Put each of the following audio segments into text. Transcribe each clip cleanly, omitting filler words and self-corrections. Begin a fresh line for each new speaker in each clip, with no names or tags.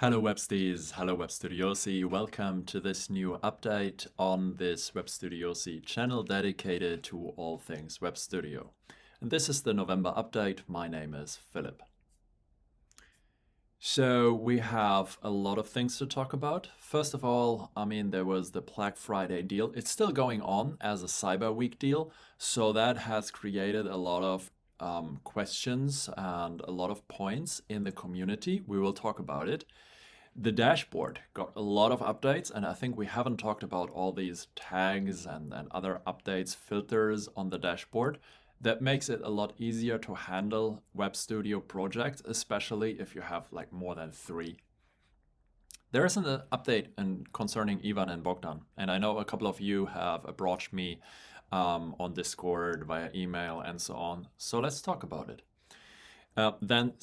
Hello Websties, hello Webstudiosi, welcome to this new update on this Webstudiosi channel dedicated to all things Web Studio. And this is the November update. My name is Philip. So we have a lot of things to talk about. First of all, there was the Black Friday deal. It's still going on as a Cyber Week deal, so that has created a lot of questions and a lot of points in the community. We will talk about it. The dashboard got a lot of updates, and I think we haven't talked about all these tags and other updates, filters on the dashboard. That makes it a lot easier to handle Web Studio projects, especially if you have like more than 3. There is an update concerning Ivan and Bogdan, and I know a couple of you have approached me on Discord, via email, and so on. So let's talk about it. Then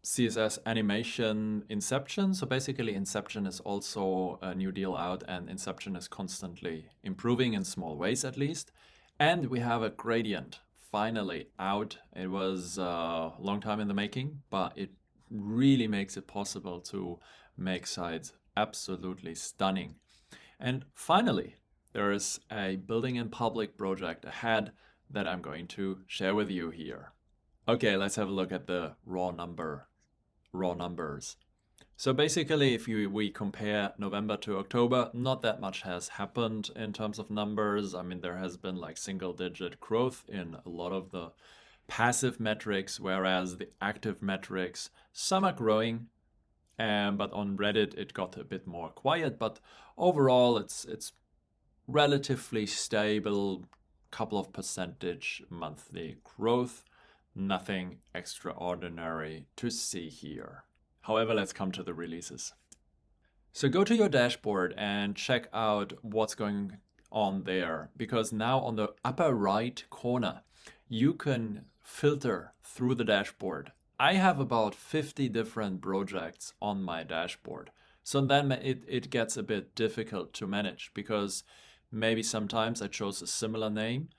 CSS animation Inception. So basically Inception is also a new deal out, and Inception is constantly improving in small ways at least. And we have a gradient finally out. It was a long time in the making, but it really makes it possible to make sites absolutely stunning. And finally, there is a building in public project ahead that I'm going to share with you here. Okay, let's have a look at the raw numbers. So basically, if we compare November to October, not that much has happened in terms of numbers. There has been like single-digit growth in a lot of the passive metrics, whereas the active metrics, some are growing, but on Reddit it got a bit more quiet. But overall, it's relatively stable, couple of percentage monthly growth. Nothing extraordinary to see here. However, let's come to the releases. So go to your dashboard and check out what's going on there, because now on the upper right corner, you can filter through the dashboard. I have about 50 different projects on my dashboard. So then it gets a bit difficult to manage, because maybe sometimes I chose a similar name,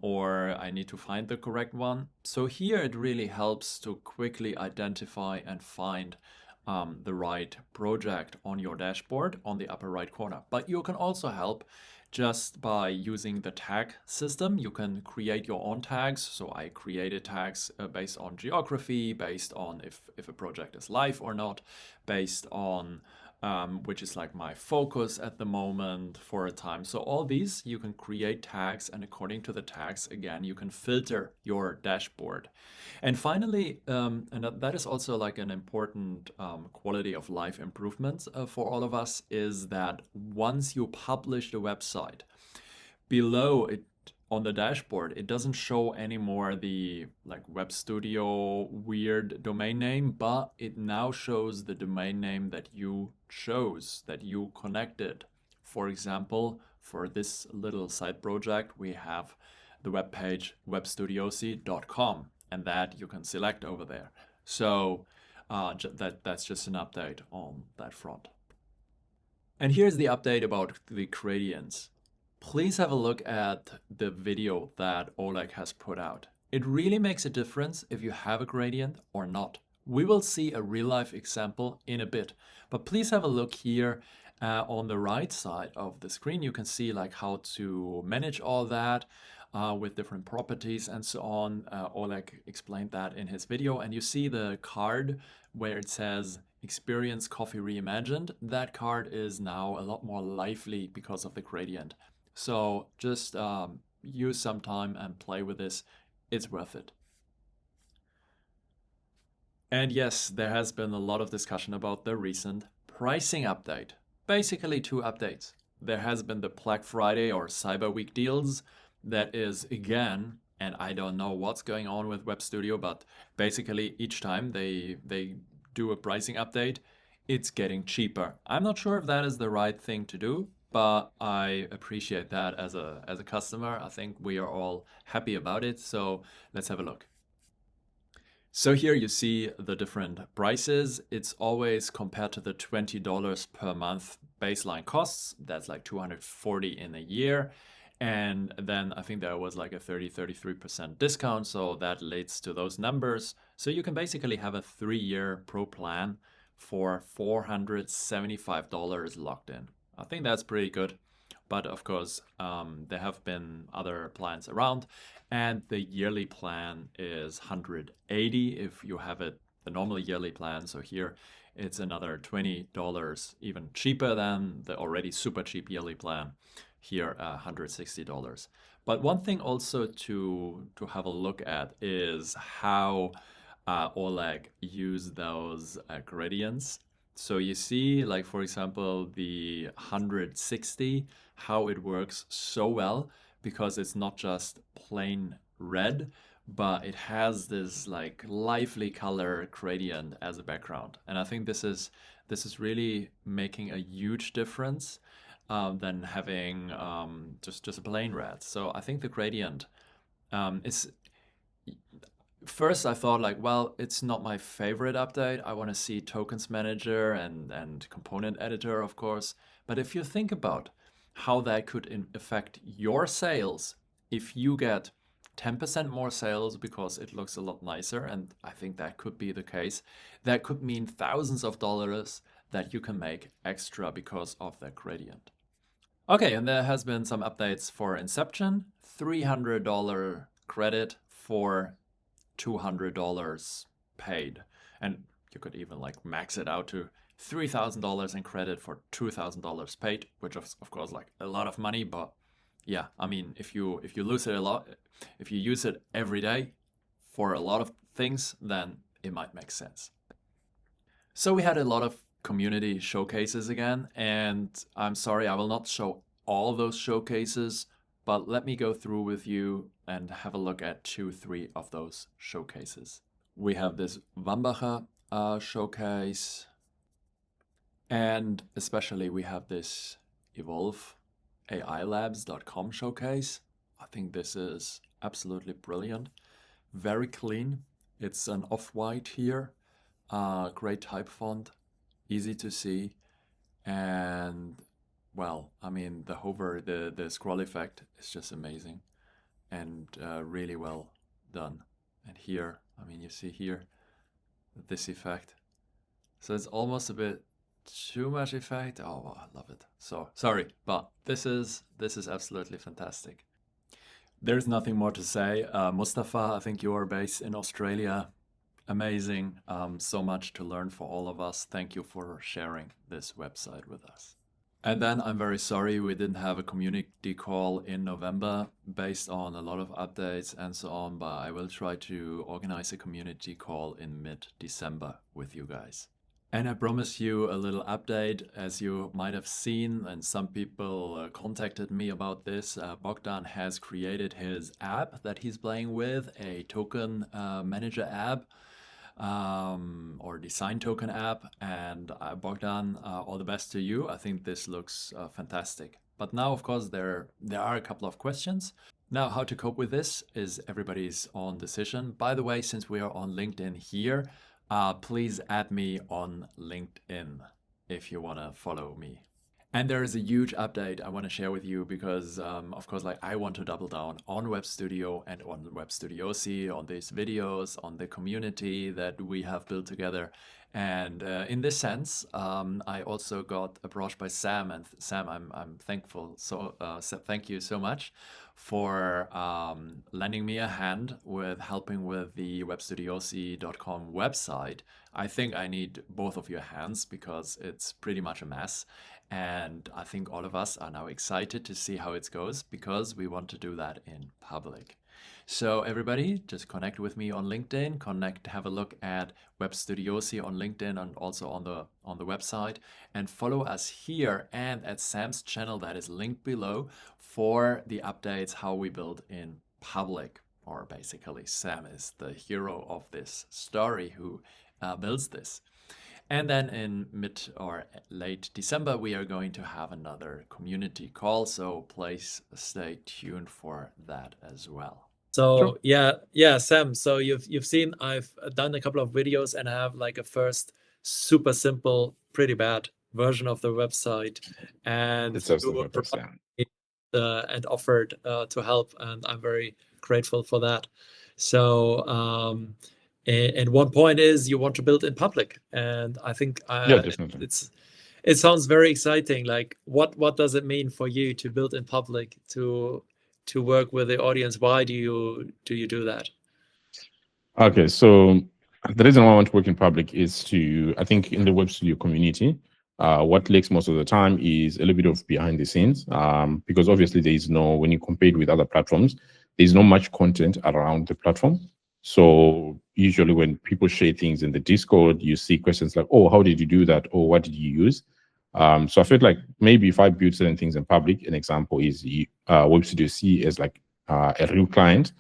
or I need to find the correct one. So here it really helps to quickly identify and find the right project on your dashboard on the upper right corner. But you can also help just by using the tag system. You can create your own tags. So I created tags based on geography, based on if a project is live or not, based on which is like my focus at the moment for a time. So all these, you can create tags, and according to the tags, again, you can filter your dashboard. And finally, and that is also like an important quality of life improvements for all of us, is that once you publish the website, below it, on the dashboard, it doesn't show anymore the like Web Studio weird domain name, but it now shows the domain name that you chose, that you connected. For example, for this little side project, we have the web page webstudiosi.com, and that you can select over there. So that's just an update on that front. And here's the update about the gradients. Please have a look at the video that Oleg has put out. It really makes a difference if you have a gradient or not. We will see a real-life example in a bit, but please have a look here on the right side of the screen. You can see like how to manage all that with different properties and so on. Oleg explained that in his video, and you see the card where it says Experience Coffee Reimagined. That card is now a lot more lively because of the gradient. So just use some time and play with this. It's worth it. And yes, there has been a lot of discussion about the recent pricing update. Basically 2 updates. There has been the Black Friday or Cyber Week deals. That is again, and I don't know what's going on with Web Studio, but basically each time they do a pricing update, it's getting cheaper. I'm not sure if that is the right thing to do, but I appreciate that as a customer. I think we are all happy about it. So let's have a look. So here you see the different prices. It's always compared to the $20 per month baseline costs. That's like $240 in a year. And then I think there was like a 33% discount. So that leads to those numbers. So you can basically have a 3-year pro plan for $475 locked in. I think that's pretty good. But of course, there have been other plans around, and the yearly plan is 180 if you have it the normal yearly plan. So here it's another $20, even cheaper than the already super cheap yearly plan. Here, $160. But one thing also to have a look at is how Oleg use those gradients. So you see, like for example, the 160, how it works so well because it's not just plain red, but it has this like lively color gradient as a background. And I think this is really making a huge difference than having just a plain red. So I think the gradient is first I thought like, well, it's not my favorite update. I want to see tokens manager and component editor, of course. But if you think about how that could affect your sales, if you get 10% more sales because it looks a lot nicer, and I think that could be the case, that could mean thousands of dollars that you can make extra because of that gradient. Okay, and there has been some updates for Inception, $300 credit for $200 paid. And you could even like max it out to $3,000 in credit for $2,000 paid, which is of course like a lot of money, but yeah, I mean, if you lose it a lot, if you use it every day for a lot of things, then it might make sense. So we had a lot of community showcases again, and I'm sorry, I will not show all those showcases, but let me go through with you and have a look at 2-3 of those showcases. We have this Wambacher showcase, and especially we have this evolveailabs.com showcase. I think this is absolutely brilliant. Very clean. It's an off-white here. Great type font, easy to see, and well, I mean the hover, the scroll effect is just amazing and really well done. And here, I mean, you see here this effect. So it's almost a bit too much effect. Oh, wow, I love it. So sorry, but this is absolutely fantastic. There's nothing more to say. Mustafa, I think you are based in Australia. Amazing. So much to learn for all of us. Thank you for sharing this website with us. And then I'm very sorry we didn't have a community call in November based on a lot of updates and so on, but I will try to organize a community call in mid-December with you guys. And I promise you a little update, as you might have seen, and some people contacted me about this. Bogdan has created his app that he's playing with, a token manager app. Or design token app. And Bogdan, all the best to you. I think this looks fantastic. But now, of course, there are a couple of questions. Now, how to cope with this is everybody's own decision. By the way, since we are on LinkedIn here, please add me on LinkedIn if you want to follow me. And there is a huge update I want to share with you because, of course, like I want to double down on Webstudio and on Webstudiosi, on these videos, on the community that we have built together. And in this sense, I also got approached by Sam, and Sam, I'm thankful. So thank you so much for lending me a hand with helping with the webstudiosi.com website. I think I need both of your hands because it's pretty much a mess. And I think all of us are now excited to see how it goes because we want to do that in public. So everybody, just connect with me on LinkedIn, have a look at Webstudiosi on LinkedIn and also on the website, and follow us here and at Sam's channel that is linked below for the updates how we build in public. Or basically, Sam is the hero of this story who builds this. And then in mid or late December, we are going to have another community call. So please stay tuned for that as well. So yeah, Sam. So you've seen I've done a couple of videos and I have like a first super simple, pretty bad version of the website, and
It's absolutely
and offered to help, and I'm very grateful for that. So
And one point is you want to build in public, and I think
Yeah, definitely.
it sounds very exciting. Like, what does it mean for you to build in public, to work with the audience? Why do you do that?
Okay, so the reason why I want to work in public is to, I think, in the Web Studio community, what lacks most of the time is a little bit of behind the scenes, because obviously there is no, when you compare it with other platforms, there's not much content around the platform. So usually when people share things in the Discord, you see questions like, "Oh, how did you do that?" or "What did you use?" So I felt like maybe if I build certain things in public, an example is Webstudiosi as like a real client.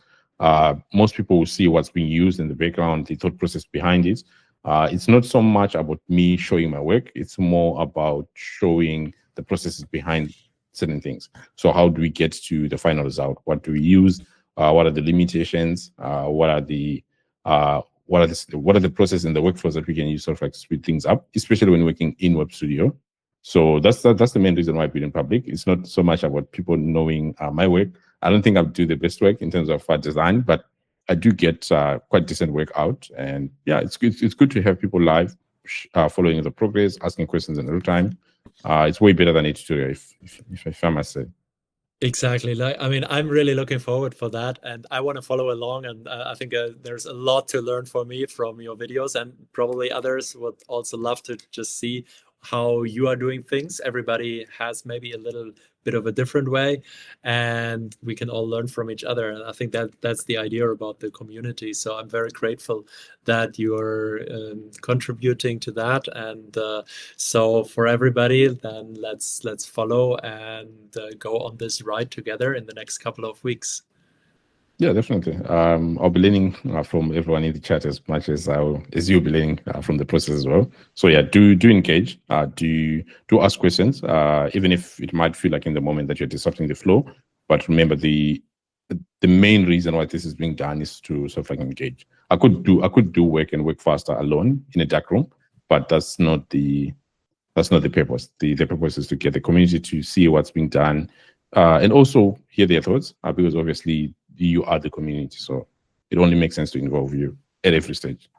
Most people will see what's being used in the background, the thought process behind it. It's not so much about me showing my work, it's more about showing the processes behind certain things. So, how do we get to the final result? What do we use? What are the limitations? What are the processes and the workflows that we can use sort of like to speed things up, especially when working in Web Studio? So that's the main reason why I build in public. It's not so much about people knowing my work. I don't think I do the best work in terms of design, but I do get quite decent work out. And yeah, it's good. It's good to have people live, following the progress, asking questions in real time. It's way better than a tutorial, if I must say.
Exactly. Like, I mean, I'm really looking forward for that, and I want to follow along. And I think there's a lot to learn for me from your videos, and probably others would also love to just see how you are doing things. Everybody has maybe a little bit of a different way, and we can all learn from each other. And I think that that's the idea about the community. So I'm very grateful that you're contributing to that. And so for everybody, then let's follow and go on this ride together in the next couple of weeks.
Yeah, definitely. I'll be learning from everyone in the chat as much as you'll be learning from the process as well. So yeah, do engage. Do ask questions, even if it might feel like in the moment that you're disrupting the flow. But remember, the main reason why this is being done is to sort of like engage. I could do work and work faster alone in a dark room, but that's not the purpose. The purpose is to get the community to see what's being done, and also hear their thoughts, because obviously you are the community. So it only makes sense to involve you at every stage.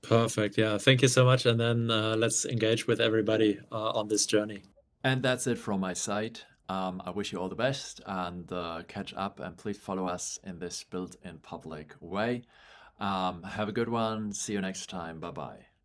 Perfect. Yeah. Thank you so much. And then let's engage with everybody on this journey.
And that's it from my side. I wish you all the best and catch up, and please follow us in this built in public way. Have a good one. See you next time. Bye bye.